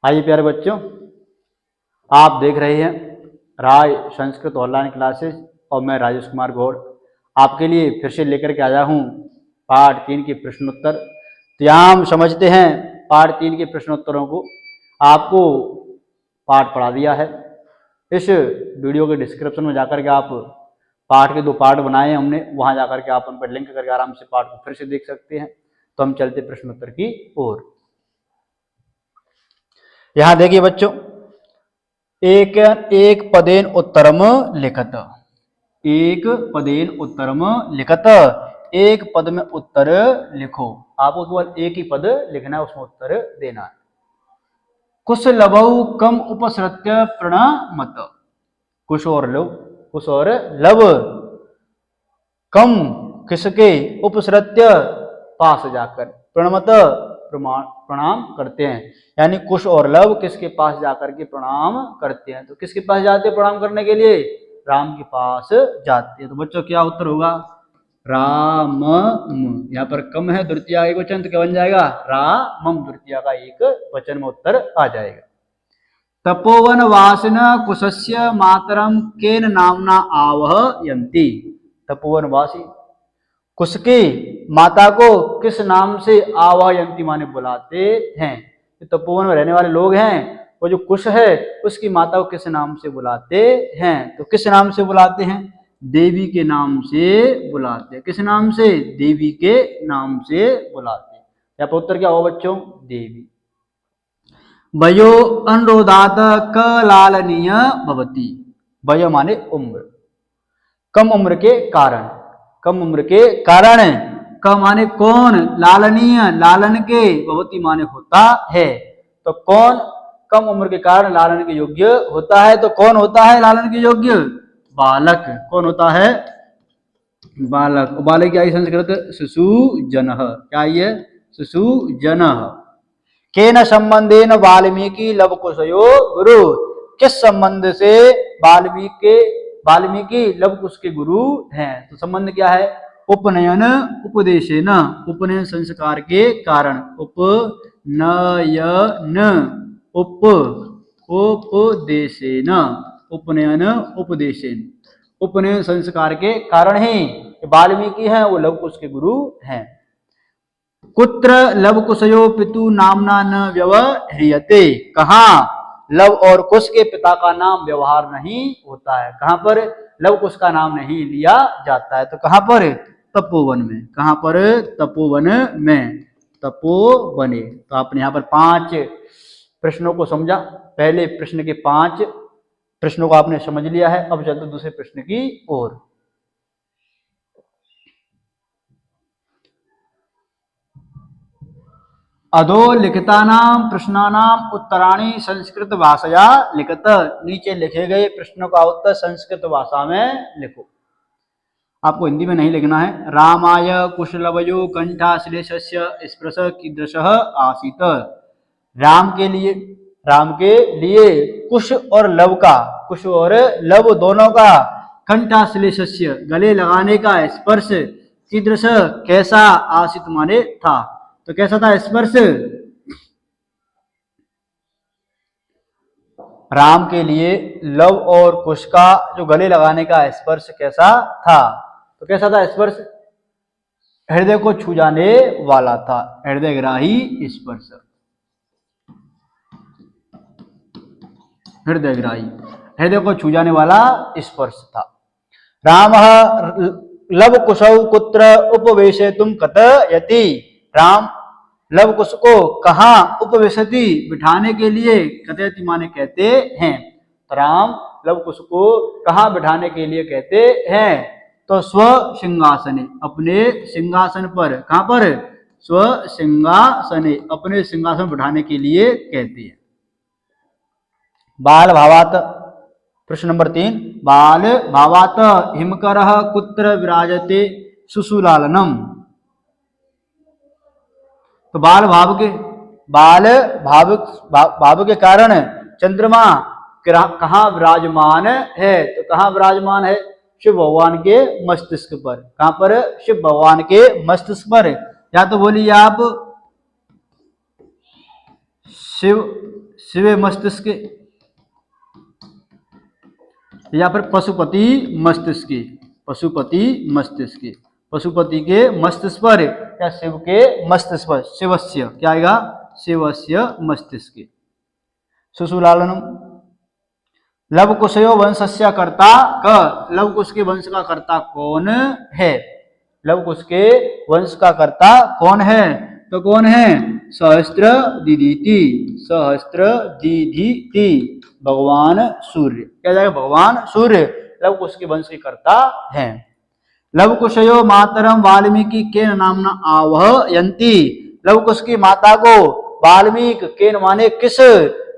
आइए प्यारे बच्चों, आप देख रहे हैं राय संस्कृत ऑनलाइन क्लासेस और मैं राजेश कुमार गौड़ आपके लिए फिर से लेकर के आया हूँ पार्ट 3 के प्रश्नोत्तर। तो यहाँ हम समझते हैं पार्ट 3 के प्रश्नोत्तरों को। आपको पार्ट पढ़ा दिया है, इस वीडियो के डिस्क्रिप्शन में जाकर के आप पार्ट के 2 पार्ट बनाए हैं हमने, वहाँ जाकर के आप उन पर लिंक करके आराम से पार्ट को फिर से देख सकते हैं। तो हम चलते प्रश्नोत्तर की ओर। यहाँ देखिए बच्चों, एक पदेन उत्तरम लिखत, एक पदेन उत्तरम लिखत, एक पद में उत्तर लिखो। आपको केवल एक ही पद लिखना है, उसमें उत्तर देना है। कुश लवौ कम उपसृत्य प्रणमत, कुश और लव कम किसके उपसृत्य पास जाकर प्रणमत प्रणाम करते हैं। यानी कुश और लव किसके पास जाकर के प्रणाम करते हैं। तो किसके पास जाते हैं प्रणाम करने के लिए? राम के पास जाते हैं। तो बच्चों क्या उत्तर होगा? राम। यहाँ पर कम है, द्वितीय एक वचन, तो क्या बन जाएगा? रामम। द्वितीय का एक वचन में उत्तर आ जाएगा। तपोवन वासिन कुशस्य मातरम केन नामना आवहयन्ति, तपोवन वासी कुश की माता को किस नाम से आवहयन्ति माने बुलाते हैं। तो तपोवन में रहने वाले लोग हैं, वो जो कुश है उसकी माता को किस नाम से बुलाते हैं? तो किस नाम से बुलाते हैं? देवी के नाम से बुलाते हैं। किस नाम से? देवी के नाम से बुलाते हैं। यहाँ पर उत्तर क्या होगा बच्चों? देवी। वयो अनुरोधात कलालनीय भवति, वयो माने उम्र, कम उम्र के कारण, कम उम्र के कारण, क माने कौन, लालनीय लालन के, भवति माने होता है। तो कौन कम उम्र के कारण लालन के योग्य होता है? तो कौन होता है लालन के योग्य? बालक। कौन होता है? बालक। बालक क्या है संस्कृत? शिशु जन। क्या है? शिशु जन। केन संबंधेन वाल्मीकि लव कुशयो गुरु, किस संबंध से वाल्मीकि लव कुश के गुरु हैं। तो संबंध क्या है? उपनयन उपदेशेन, उपनयन संस्कार के कारण, उपनयन उपदेशेन, उपनयन उपदेशेन, उपनयन संस्कार के कारण ही वाल्मीकि हैं वो लव कुश के गुरु हैं। कुत्र लव कुशयो पितु नामना न व्यवह्रियते, कहाँ लव और कुश के पिता का नाम व्यवहार नहीं होता है। कहाँ पर लव कुश का नाम नहीं लिया जाता है? तो कहाँ पर? तपोवन में। कहाँ पर? तपोवन में, तपोवने। तो आपने यहाँ पर 5 प्रश्नों को समझा। पहले प्रश्न के 5 प्रश्नों को आपने समझ लिया है। अब चलते दूसरे प्रश्न की ओर। अधो लिखितानाम प्रश्नानाम उत्तराणि संस्कृत भाषया लिखत, नीचे लिखे गए प्रश्नों का उत्तर संस्कृत भाषा में लिखो। आपको हिंदी में नहीं लिखना है। रामाय कुशलवयो कंठाश्लेषस्य स्पर्श कीदृशः आसीत, राम के लिए कुश और लव का, कुश और लव दोनों का, कंठाश्लेषस्य गले लगाने का, स्पर्श कीदृश कैसा, आसीत माने था। तो कैसा था स्पर्श? राम के लिए लव और कुश का जो गले लगाने का स्पर्श कैसा था? तो कैसा था स्पर्श? हृदय को छू जाने वाला था, हृदयग्राही स्पर्श, हृदयग्राही, हृदय को छू जाने वाला स्पर्श था। रामः लव कुशौ कुत्र उपवेशयितुं कथयति, राम लव कुश को कहाँ उपवेशति बिठाने के लिए, कथयति माने कहते हैं। तो राम लव कुश को कहाँ बिठाने के लिए कहते हैं? तो स्व सिंहासने, अपने सिंहासन पर। कहाँ पर? स्व सिंहासने, अपने सिंहासन बिठाने के लिए कहते हैं। बाल भावात, प्रश्न नंबर 3, बाल भावात हिमकरः कुत्र विराजते सुसुलालनम। तो बाल भाव के कारण चंद्रमा कहाँ विराजमान है? तो कहाँ विराजमान है? शिव भगवान के मस्तिष्क पर। कहाँ पर? शिव भगवान के मस्तिष्क पर। या तो बोलिए आप शिवे मस्तिष्क, या फिर पशुपति मस्तिष्क, पशुपति मस्तिष्क, पशुपति के मस्तिष्क पर या शिव के मस्तिष्क पर, शिवस्य क्या आएगा, शिवस्य मस्तिष्क। सुशुलालनम, लवकुशयो वंशस्य कर्ता क, लवकुश के वंश का कर्ता कौन है, लवकुश के वंश का कर्ता कौन है, तो कौन है, सहस्त्र दिदिति, सहस्त्र दिदिति, भगवान सूर्य, क्या जाएगा, भगवान सूर्य लवकुश के वंश के कर्ता हैं। लवकुशयो मातरम वाल्मीकि के नामना आवहयन्ति, लवकुश की माता को वाल्मीकि के माने किस,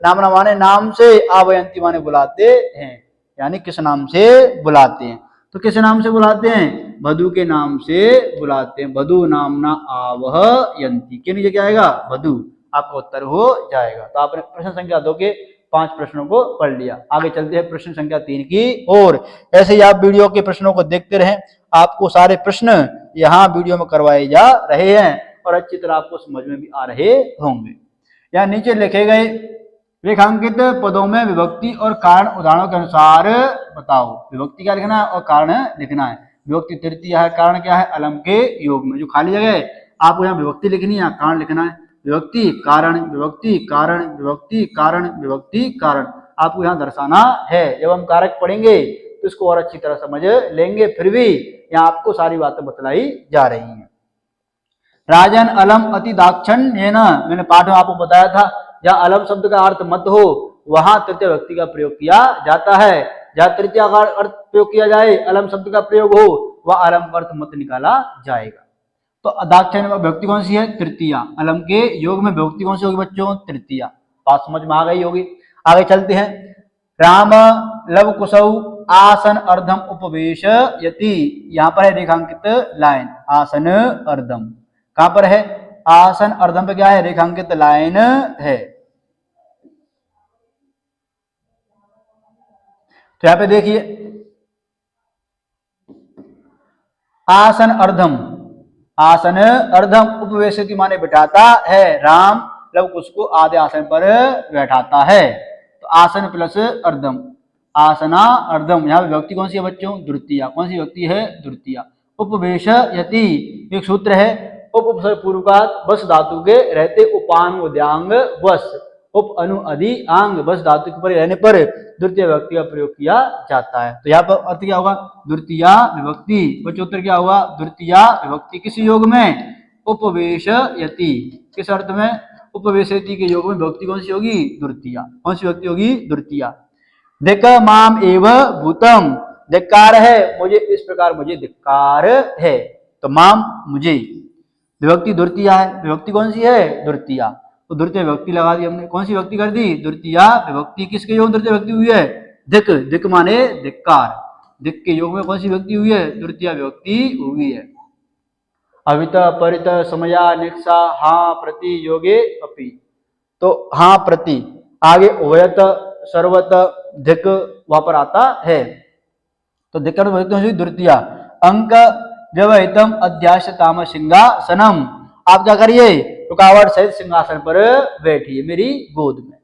नामना माने नाम से, आवयंती माने बुलाते हैं, यानी किस नाम से बुलाते हैं, तो किस नाम से बुलाते हैं, भदु के नाम से बुलाते हैं, भदु नामना आवहयन्ति, के नीचे क्या आएगा, भदु, आपका उत्तर हो जाएगा। तो आपने प्रश्न संख्या 2 के 5 प्रश्नों को पढ़ लिया। आगे चलते हैं प्रश्न संख्या 3 की और ऐसे ही आप वीडियो के प्रश्नों को देखते रहें, आपको सारे प्रश्न यहाँ वीडियो में करवाए जा रहे हैं और अच्छी तरह आपको समझ में भी आ रहे होंगे। यहाँ नीचे लिखे गए रेखांकित पदों में विभक्ति और कारण उदाहरणों के अनुसार बताओ, विभक्ति क्या लिखना है और कारण लिखना है। विभक्ति तृतीय है, कारण क्या है, अलम के योग में, जो खाली जगह है आपको यहाँ विभक्ति लिखनी है, कारण लिखना है, विभक्ति कारण, विभक्ति कारण, विभक्ति कारण, विभक्ति कारण आपको यहाँ दर्शाना है। जब हम कारक पढ़ेंगे तो इसको और अच्छी तरह समझ लेंगे, फिर भी यहाँ आपको सारी बातें बतलाई जा रही हैं। राजन अलम अति दाक्षिण्येन, मैंने पाठ में आपको बताया था, जहाँ अलम शब्द का अर्थ मत हो वहां तृतीय व्यक्ति का प्रयोग किया जाता है, जहाँ तृतीय का अर्थ प्रयोग किया जाए, अलम शब्द का प्रयोग हो, वह अलम का अर्थ मत निकाला जाएगा। तो दाक्षिण्य में विभक्ति कौन सी है, तृतीया, अलम के योग में विभक्ति कौन सी होगी बच्चों, तृतीया, बात समझ में आ गई होगी। आगे चलते हैं, राम लव कुशौ आसन अर्धम उपवेश यति, यहाँ पर है रेखांकित लाइन, आसन अर्धम, कहां पर है, आसन अर्धम पे क्या है, रेखांकित लाइन है। तो यहां पे देखिए आसन अर्धम, आसन अर्धम उपवेशति माने बिठाता है, राम लव कुश को आधे आसन पर बैठाता है, तो आसन प्लस अर्धम, आसना अर्धम, यहाँ विभक्ति कौन सी है बच्चों, द्वितीया, कौन सी विभक्ति है, द्वितीया। उपवेश यति एक सूत्र है, उप उपसर्ग पूर्वकात बस धातु के रहते उपांग उद्यांग वस, उप अनु अधि आंग बस धातु के पर रहने पर द्वितीय विभक्ति का प्रयोग किया जाता है। तो यहाँ पर अर्थ क्या होगा, द्वितीया विभक्ति, बच्चों उत्तर क्या होगा, द्वितीया विभक्ति, किस योग में, उपवेशयति, किस अर्थ में, उपवेशयति के योग में विभक्ति कौन सी होगी, द्वितीया, कौन सी विभक्ति होगी, द्वितीया। धिक माम एव भूतम, धिक्कार है मुझे, इस प्रकार मुझे धिक्कार है, तो माम मुझे, विभक्ति द्वितीया है, विभक्ति कौन सी है, द्वितीया, तो द्वितीय विभक्ति लगा दी हमने, कौन सी विभक्ति कर दी, द्वितीया विभक्ति, किसके योग में द्वितीय विभक्ति हुई है, धिक, धिक माने धिक्कार, धिक के योग में कौन सी विभक्ति हुई है, द्वितीय विभक्ति हुई है। अवित परित समया निक्षा हाँ प्रति योगे अपि, तो हाँ प्रति आगे उभयत सर्वत धिक वहां पर आता है, तो धिक द्वितीया। अंक व्यवहितम अध्यासताम सिंहासनम, आप क्या करिए, रुकावट सहित सिंहासन पर बैठिए मेरी गोद में।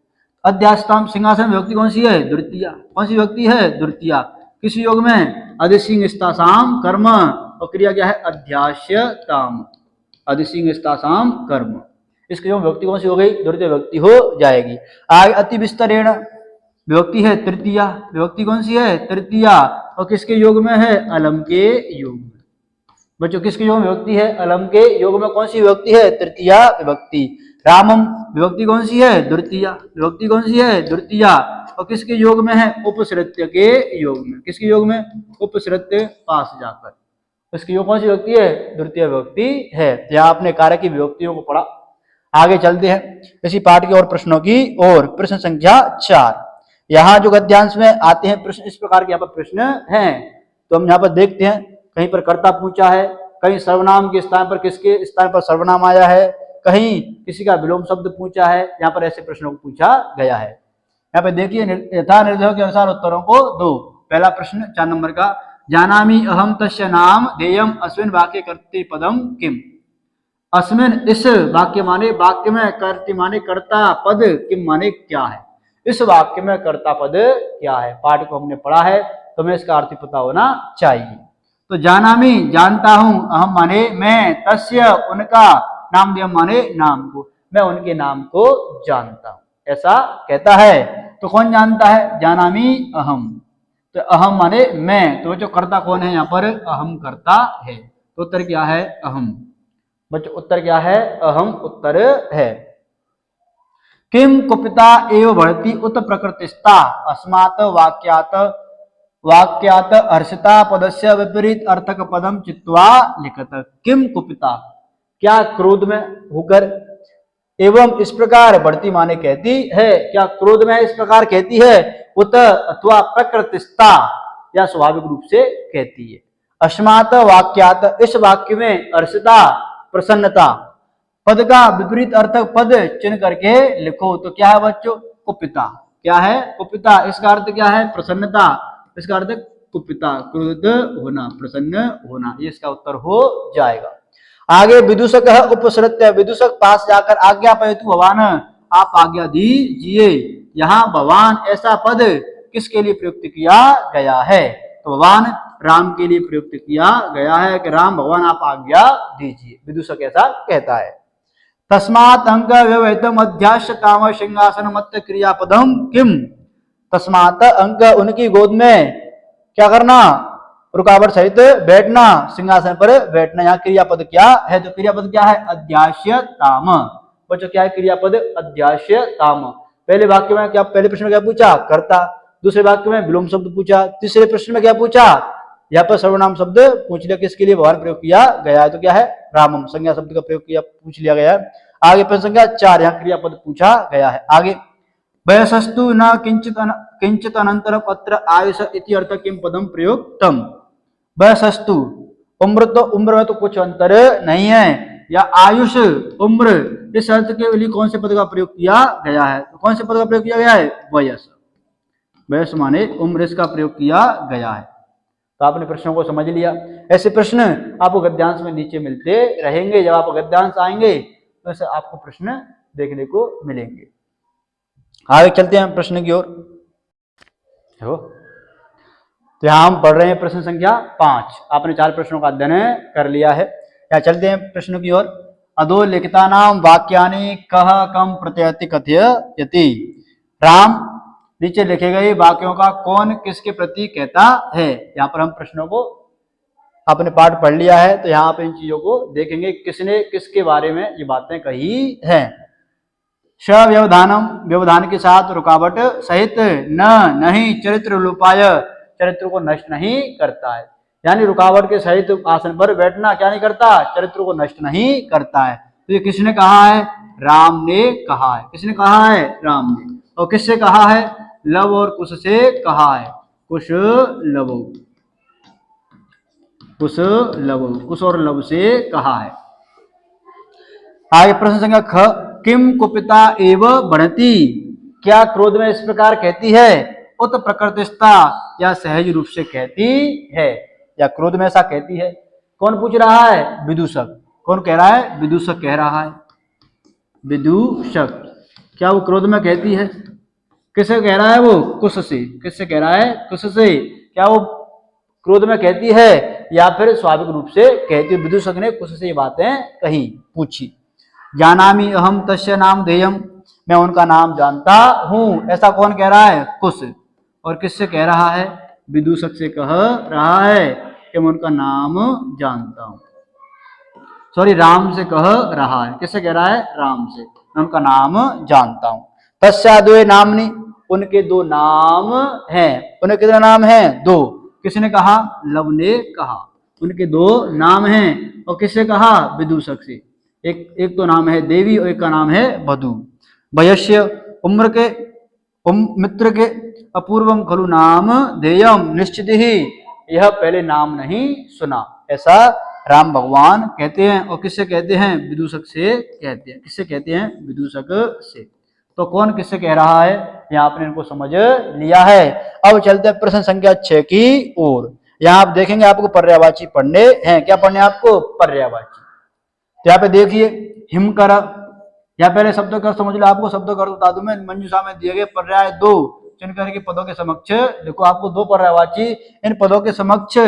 अध्यासताम सिंहासन विभक्ति कौन सी है, द्वितीया, कौन सी विभक्ति है, द्वितीया, किस योग में, अधिसिंहस्तासाम कर्म, और क्रिया क्या है, अध्यास्यताम, अधिसिंहस्तासाम कर्म, इसके योग विभक्ति कौन सी हो गई, द्वितीय विभक्ति हो जाएगी। आगे अति विस्तरेण विभक्ति है तृतीया, विभक्ति कौन सी है, तृतीया, और किसके योग में है, अलम के योग में, बच्चों किसके योग में विभक्ति है, अलम के योग में कौन सी विभक्ति है, तृतीया विभक्ति। रामम विभक्ति कौन सी है, द्वितीया, विभक्ति कौन सी है, द्वितीया, और किसके योग में है, उपसृत्य के योग में, किसके योग में, उपसृत्य पास जाकर, इसके योग कौन सी विभक्ति है, द्वितीय विभक्ति है। यहाँ आपने कारक की विभक्तियों को पढ़ा। आगे चलते हैं इसी पाठ के और प्रश्नों की और, प्रश्न संख्या 4, यहाँ जो गद्यांश में आते हैं प्रश्न, इस प्रकार के यहाँ पर प्रश्न हैं, तो हम यहाँ पर देखते हैं, कहीं पर कर्ता पूछा है, कहीं सर्वनाम के स्थान पर किसके स्थान पर सर्वनाम आया है, कहीं किसी का विलोम शब्द पूछा है, यहाँ पर ऐसे प्रश्नों को पूछा गया है। यहाँ पे देखिए यथा निर्देशों के अनुसार उत्तरों को दो। पहला प्रश्न 4 नंबर का, जानामि अहम तस्य नाम देयम अस्मिन् वाक्ये कर्तृपदम किम, अस्मिन इस वाक्य माने वाक्य में, कर्ति माने कर्ता, पद किम माने क्या है। इस वाक्य में कर्ता पद क्या है, पाठ को हमने पढ़ा है, तुम्हें इसका अर्थ पता होना चाहिए। तो जानामि जानता हूं, अहम माने मैं, तस्य उनका, नाम दिया माने नाम को, मैं उनके नाम को जानता हूं, ऐसा कहता है। तो कौन जानता है, जानामि अहम, तो अहम माने मैं, तो जो कर्ता कौन है यहाँ पर, अहम कर्ता है। तो उत्तर क्या है, अहम। बच्चों उत्तर क्या है, अहम उत्तर है। किम कुपिता एव बढ़ती उत प्रकृतिस्ता, अस्मात् वाक्यात वाक्यात हर्षिता पदस्य विपरीत अर्थक पदम चित्वा लिखत। किम कुपिता, क्या क्रोध में होकर, एवं इस प्रकार बढ़ती माने कहती है, क्या क्रोध में इस प्रकार कहती है, उत अथवा प्रकृतिस्ता या स्वाभाविक रूप से कहती है। अस्मात् वाक्यात, इस वाक्य में हर्षिता प्रसन्नता, पद का विपरीत अर्थक पद चिन्ह करके लिखो। तो क्या है बच्चों, कुपिता, क्या है, कुपिता, इसका अर्थ क्या है, प्रसन्नता, इसका अर्थ कुपिता, क्रोध होना, प्रसन्न होना, ये इसका उत्तर हो जाएगा। आगे विदूषक है उपसृत्य, विदूषक पास जाकर आज्ञा पयतु भवान, आप आज्ञा दीजिए। यहाँ भगवान ऐसा पद किसके लिए प्रयुक्त किया गया है, तो भगवान राम के लिए प्रयुक्त किया गया है कि राम भगवान आप आज्ञा दीजिए, विदूषक ऐसा कहता है। तस्मात् अंग व्यवहितम अध्याश काम सिंहासन मत क्रियापदम किम, तस्मात् अंग उनकी गोद में क्या करना, रुकावट सहित बैठना, सिंहासन पर बैठना, यहाँ क्रियापद क्या है, तो क्रियापद क्या है, अध्यास्य ताम। बच्चों क्या है क्रियापद, अध्यास्य ताम। पहले वाक्य में क्या, पहले प्रश्न में क्या पूछा, कर्ता, दूसरे वाक्य में विलोम शब्द पूछा, तीसरे प्रश्न में क्या पूछा, यहाँ पर सर्वनाम शब्द पूछ लिया, किसके लिए भगवान प्रयोग किया गया है, तो क्या है, रामम, संज्ञा शब्द का प्रयोग किया, पूछ लिया गया है। आगे प्रश्न संख्या 4, यहाँ क्रियापद पूछा गया है। आगे वयसस्तु न किंचित अनंतर अत्र आयुष इति अर्थ किम पदम प्रयोक्तम। वयसस्तु उम्र, तो उम्र में तो कुछ अंतर नहीं है, या आयुष उम्र, इस अर्थ के लिए कौन से पद का प्रयोग किया गया है, तो कौन से पद का प्रयोग किया गया है, वयस, वयस माने उम्र, इसका प्रयोग किया गया है। तो आपने प्रश्नों को समझ लिया। ऐसे प्रश्न आपको गद्यांश में नीचे मिलते रहेंगे, जब आप गद्यांश आएंगे तो ऐसे आपको प्रश्न देखने को मिलेंगे। आगे चलते हैं प्रश्न की ओर। तो यहाँ हम पढ़ रहे हैं प्रश्न संख्या 5, आपने 4 प्रश्नों का अध्ययन कर लिया है। यहाँ चलते हैं प्रश्न की ओर। अधोलिखिता नाम वाक्यानि कह कम प्रत्ययति कथयति, राम, नीचे लिखे गए वाक्यों का कौन किसके प्रति कहता है। यहाँ पर हम प्रश्नों को आपने पाठ पढ़ लिया है, तो यहाँ पे इन चीजों को देखेंगे, किसने किसके बारे में ये बातें कही है। व्यवधानम, व्यवधान के साथ रुकावट सहित, न नहीं चरित्र लोपाय, चरित्र को नष्ट नहीं करता है, यानी रुकावट के सहित आसन पर बैठना क्या नहीं करता, चरित्र को नष्ट नहीं करता है। तो ये किसने कहा है, राम ने कहा है। किसने कहा है, राम ने। और किससे कहा है, लव और कुश से कहा है, कुश लव, कुश लव, कुश और लव से कहा है। आगे प्रश्न संख्या ख, किम कुपिता एव बढ़ती, क्या क्रोध में इस प्रकार कहती है, उत प्रकृतिस्था, या सहज रूप से कहती है, या क्रोध में ऐसा कहती है। कौन पूछ रहा है, विदूषक। कौन कह रहा है, विदूषक कह रहा है, विदूषक। क्या वो क्रोध में कहती है, किससे कह रहा है, वो कुश से। किससे कह रहा है, कुश से। क्या वो क्रोध में कहती है या फिर स्वाभाविक रूप से कहती है। विदूषक ने कुश से ये बातें कही, पूछी। जानामि अहम तस्य नाम धेयम, मैं उनका नाम जानता हूं, ऐसा कौन कह रहा है, कुश। और किससे कह रहा है, विदूषक से कह रहा है कि मैं उनका नाम जानता हूं, सॉरी राम से कह रहा है। किससे कह रहा है, राम से, मैं उनका नाम जानता हूं। तस्या द्वे नामनि, उनके 2 नाम हैं। उनके कितने नाम हैं, 2। किसने कहा, लव ने कहा, उनके 2 नाम हैं। और किससे कहा, विदूषक से। एक तो नाम है देवी और एक का नाम है वधु। वयस्य, उम्र के, मित्र के, अपूर्वम खलु नाम धेयम, निश्चित ही यह पहले नाम नहीं सुना, ऐसा राम भगवान कहते हैं। और किससे कहते हैं, विदूषक से कहते हैं। किससे कहते हैं, विदूषक से। तो कौन किससे कह रहा है, यहाँ आपने इनको समझ लिया है। अब चलते हैं प्रश्न संख्या 6 की ओर। यहाँ आप देखेंगे आपको पर्यायवाची पढ़ने हैं। क्या पढ़ने आपको, पर्यायवाची। तो यहाँ पे देखिए हिमकर, या पहले शब्द कर समझ लो, आपको शब्द कर बता दूं मैं। मंजूषा में दिए गए पर्याय दो चुन करके पदों के समक्ष देखो, आपको दो पर्यायवाची इन पदों के समक्ष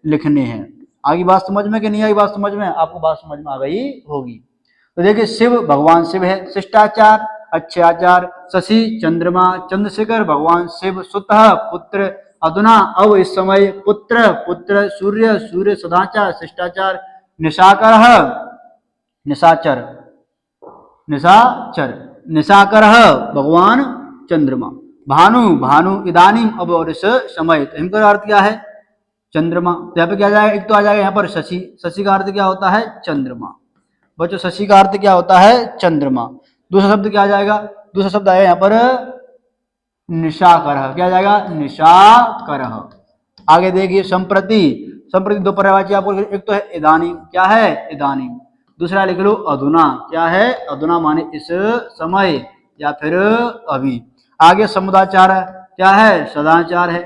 लिखने हैं। आगे बात समझ में कि नहीं आई? बात समझ में, आपको बात समझ में आ गई होगी। तो देखिए शिव भगवान शिव है, शिष्टाचार अच्छे आचार, शशि चंद्रमा चंद्रशेखर भगवान शिव, सुतः पुत्र, अधुना अब इस समय, पुत्र पुत्र, सूर्य सूर्य सदाचार शिष्टाचार, निशाकर निशाचर निशाचर निशाकर भगवान चंद्रमा, भानु भानु इदानीम अब और इस समय। तो इनका अर्थ क्या है? चंद्रमा। तो यहाँ पे क्या जाएगा? एक तो आ जाएगा यहाँ पर शशि, शशि का अर्थ क्या होता है? चंद्रमा। बच्चों शशि का अर्थ क्या होता है? चंद्रमा। दूसरा शब्द क्या आ जाएगा? दूसरा शब्द आएगा यहाँ पर निशाकर, क्या जाएगा? निशाकर। आगे देखिए संप्रति, संप्रति दो पर्यायवाची आपको, एक तो है इदानी, क्या है? इदानी। दूसरा लिख लो अधुना, क्या है? अधुना माने इस समय या फिर अभी। आगे समुदाचार, क्या है? सदाचार है,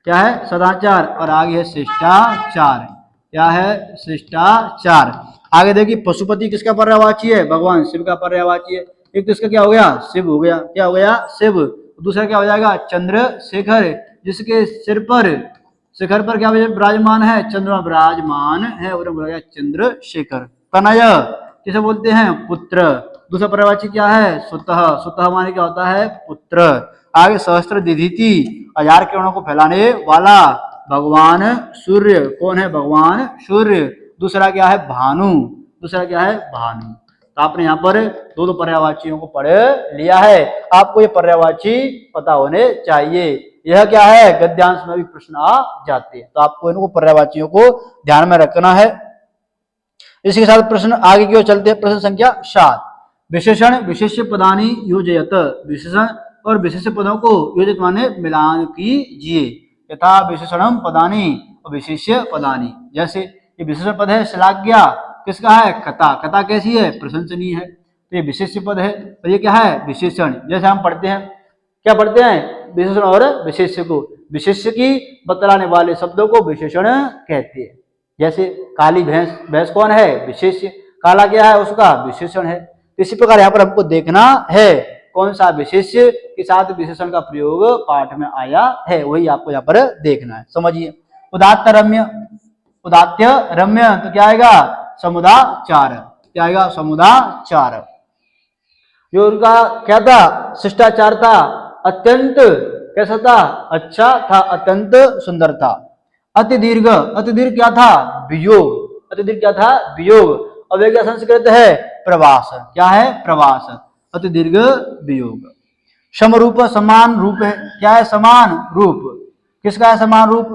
क्या है? सदाचार। और आगे है शिष्टाचार, क्या है? शिष्टाचार। आगे देखिए पशुपति किसका पर्यायवाची है? भगवान शिव का पर्यायवाची है। एक तो इसका क्या हो गया? शिव हो गया, क्या हो गया? शिव। दूसरा क्या हो जाएगा? चंद्रशेखर, जिसके सिर पर, शिखर पर क्या विराजमान है? चंद्रमा विराजमान है, और चंद्रशेखर। तनय किसे बोलते हैं? पुत्र। दूसरा पर्यायवाची क्या है? सुतः, सुतः माने क्या होता है? पुत्र। आगे सहस्त्र दीधिति, हजार किरणों को फैलाने वाला, भगवान सूर्य। कौन है? भगवान सूर्य। दूसरा क्या है? भानु, दूसरा क्या है? भानु। तो आपने यहाँ पर दो दो पर्यायवाचियों को पढ़ लिया है। आपको ये पर्यायवाची पता होने चाहिए। यह क्या है? गद्यांश में भी प्रश्न आ जाते हैं, तो आपको इनको पर्यायवाचियों को ध्यान में रखना है। इसी के साथ प्रश्न आगे की ओर चलते हैं। प्रश्न संख्या 7, विशेषण विशेष्य पदानि योजयत, विशेषण और विशेष्य पदों को योजित माने मिलान कीजिए। यथा विशेषणम पदानि और विशेष्य पदानि। जैसे ये विशेषण पद है श्लाघ्या, किसका है? कथा। कथा कैसी है? प्रशंसनीय है। तो ये विशेष्य पद है, और ये क्या है? विशेषण। जैसे हम पढ़ते हैं, क्या पढ़ते हैं? विशेषण और विशेष्य को, विशेष्य की बतलाने वाले शब्दों को विशेषण कहते हैं। जैसे काली भैंस, भैंस कौन है? विशेष्य। काला क्या है? उसका विशेषण है। इसी प्रकार यहाँ पर हमको देखना है कौन सा विशेष्य के साथ विशेषण का प्रयोग पाठ में आया है, वही आपको यहाँ पर देखना है। समझिए उदात्त रम्य, उदात्य रम्य, तो क्या आएगा? समुदाचार, क्या आएगा? समुदाचार। जो उनका क्या था? शिष्टाचार था, अत्यंत कैसा था? अच्छा था, अत्यंत सुंदर था। अति दीर्घ, अति दीर्घ क्या था? वियोग, अति दीर्घ क्या था? वियोग। अब क्या संस्कृत है? प्रवास, क्या है? प्रवास। अति दीर्घ वियोग। समरूप, समान रूप है, क्या है? समान रूप। किसका है समान रूप?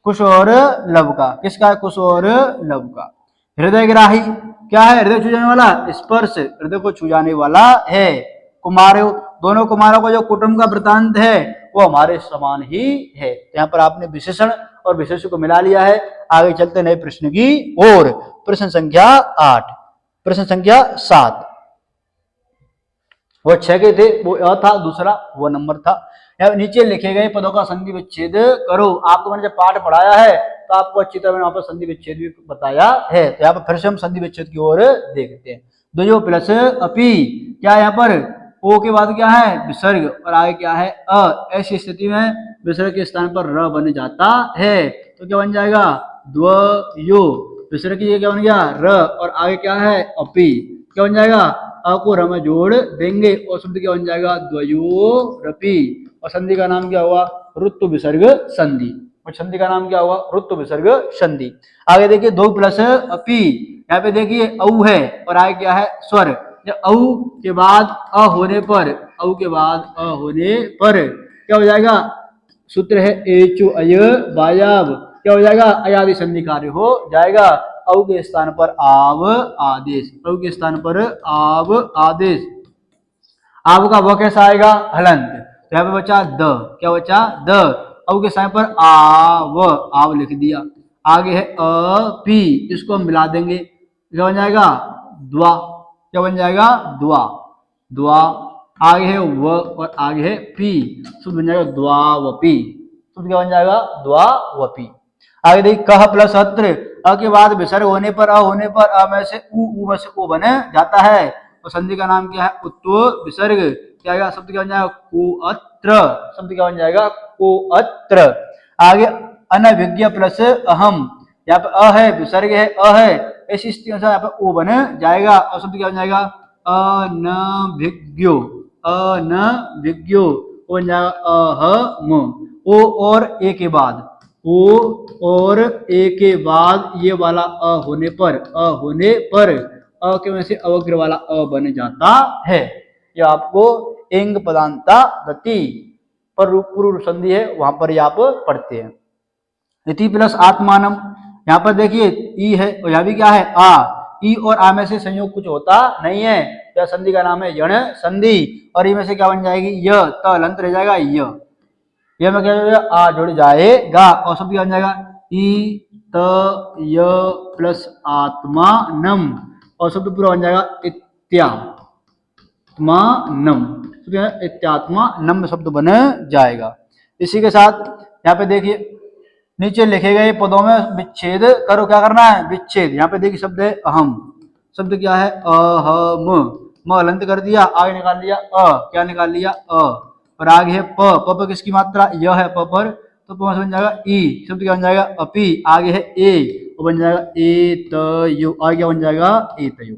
कुश और लव का। किसका है? कुश और लव का। हृदय ग्राही, क्या है? हृदय छू जाने वाला, स्पर्श, हृदय को छू जाने वाला है। कुमार, दोनों कुमारों का जो कुटुंब का वृतांत है वो हमारे समान ही है। यहाँ पर आपने विशेषण और विशेष्य को मिला लिया है। आगे चलते नए प्रश्न की ओर। प्रश्न संख्या 8, प्रश्न संख्या 7, वो 6 के थे, वो अ था, दूसरा वो नंबर था। यहाँ नीचे लिखे गए पदों का संधि विच्छेद करो। आपको मैंने जब पाठ पढ़ाया है तो आपको अच्छी तरह वहां पर संधि विच्छेद भी बताया है। तो यहाँ पर फिर से हम संधि विच्छेद की ओर देखते हैं। द्वयो प्लस अपि, क्या यहाँ पर? ओ के बाद क्या है? विसर्ग, और आगे क्या है? अ। ऐसी स्थिति में विसर्ग के स्थान पर र बन जाता है, तो क्या बन जाएगा? द्वयो। विसर्ग की क्या बन गया? र, और आगे क्या है? अपि, क्या बन जाएगा? अ को र में जोड़ देंगे और शब्द क्या बन जाएगा? द्वयोरपि। और संधि का नाम क्या हुआ? ऋतु विसर्ग संधि। और संधि का नाम क्या हुआ? ऋतु विसर्ग संधि। आगे देखिए 2 प्लस अपि, यहाँ पे देखिए औ है और आगे क्या है? स्वर। औ के बाद अ होने पर, औ के बाद अ होने पर क्या हो जाएगा? सूत्र है एचु अय वायाव, क्या हो जाएगा? अयादि संधि कार्य हो जाएगा। औ के स्थान पर आव आदेश, औ के स्थान पर आव आदेश। आव का व कैसा आएगा? हलंत। तो यहाँ पे बचा द, क्या बचा? द। औ के स्थान पर आव, आव लिख दिया। आगे है अपि, इसको हम मिला देंगे, क्या बन जाएगा? द्वा, क्या बन जाएगा? द्वा, द्वा। आगे है व और आगे है पी, शुद्ध बन जाएगा द्वावपि। शुद्ध क्या बन जाएगा? द्वावपि। आगे देखिए कह प्लस अत्र, अ के बाद विसर्ग होने पर अ में से ऊ में से ओ बन जाता है। तो संधि का नाम क्या है? उत्व विसर्ग। क्या आएगा? शब्द क्या बन जाएगा? कोअत्र। शब्द क्या बन जाएगा? कोअत्र। आगे अनभिज्ञ प्लस अहम, यहाँ पे अ है, विसर्ग है, अ है, ऐसी स्थिति अनुसार यहाँ पे ओ बन जाएगा और शब्द क्या बन जाएगा? अनभिज्ञो, अनभिज्ञो बन जाएगा अहम। ओ और ए के बाद, ओ और ए के बाद ये वाला अ होने पर अ के वजह से अवग्र वाला अ बन जाता है। ये आपको इंग पदांता गति पर पूर्व संधि है, वहां पर ये आप पढ़ते हैं। इति प्लस आत्मानम, यहाँ पर देखिए ई है और यहाँ भी क्या है? आ। ई और आ में से संयोग कुछ होता नहीं है, यह संधि का नाम है यण संधि। और ई में से क्या बन जाएगी? य, त लंत रह जाएगा य में क्या हो जाएगा? आ जुड़ जाएगा और शब्द क्या बन जाएगा? ई त य प्लस आत्मानम और शब्द पूरा बन जाएगा इत्यात्मानम। इत्यात्मानम शब्द बन जाएगा। इसी के साथ यहाँ पे देखिए नीचे लिखे गए पदों में विच्छेद करो। क्या करना है? विच्छेद। यहाँ पे देखिए शब्द है अहम, शब्द क्या है? अहम, म अलंत कर दिया, आगे निकाल लिया अ, क्या निकाल लिया? अ। और आगे है प, प किसकी मात्रा? य है प पर, तो प से बन जाएगा ई, शब्द क्या बन जाएगा? अपी। आगे है ए, वो बन जाएगा ए तयु, आगे क्या बन जाएगा? ए तयु।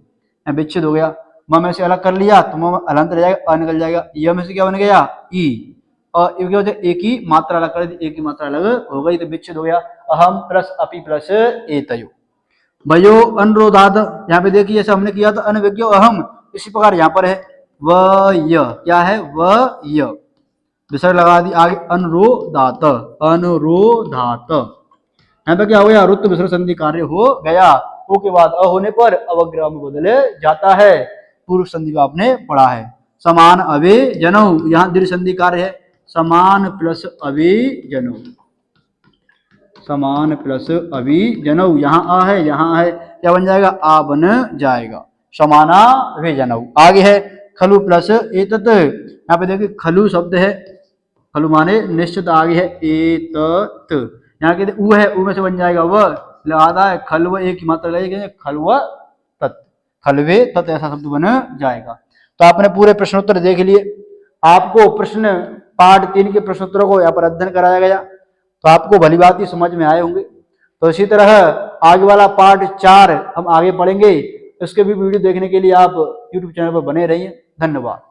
विच्छेद हो गया। म में से अलग कर लिया तो म अलंत रह जाएगा, अ निकल जाएगा। य में से क्या बन गया? ई, और क्या होता है? एक ही मात्रा अलग कर दी, एक ही मात्रा अलग हो गई तो विच्छेद हो गया। अहम प्लस अपी प्लस एतयो। भयो अनुरोधात, यहाँ पे देखिए जैसे हमने किया था अनविज्ञो अहम, इसी प्रकार यहाँ पर है व य। क्या है? व य, विसर्ग लगा दी, आगे अनुरोधात, अनुरोधात। यहाँ पे क्या हो गया? रुत्व विसर्ग संधि कार्य हो गया। ओ के बाद अ होने पर अवग्रह में बदल जाता है। पूर्व संधि को आपने पढ़ा है। समान अवे जनऊ, यहाँ दीर्घ संधि कार्य है। समान प्लस अवे जनऊ, समान प्लस अभी जनऊ, यहाँ आ है, यहाँ है, क्या बन जाएगा? आ बन जाएगा। समाना वे जनऊ। आगे है खलु प्लस एतत, यहाँ पे देखिए खलु शब्द है, खलु माने निश्चित। आगे है एतत, यहाँ के उ है, उ में से बन जाएगा व, लगाता है खलव, एक ही मात्रा लगेगी, खलव तत्, खलवे तत्, ऐसा शब्द बन जाएगा। तो आपने पूरे प्रश्नोत्तर देख लिए। आपको प्रश्न पार्ट 3 के प्रश्नोत्तरों को यहाँ पर अध्ययन कराया गया, तो आपको भली बात ही समझ में आए होंगे। तो इसी तरह आगे वाला पार्ट 4 हम आगे पढ़ेंगे। इसके भी वीडियो देखने के लिए आप YouTube चैनल पर बने रहिए। धन्यवाद।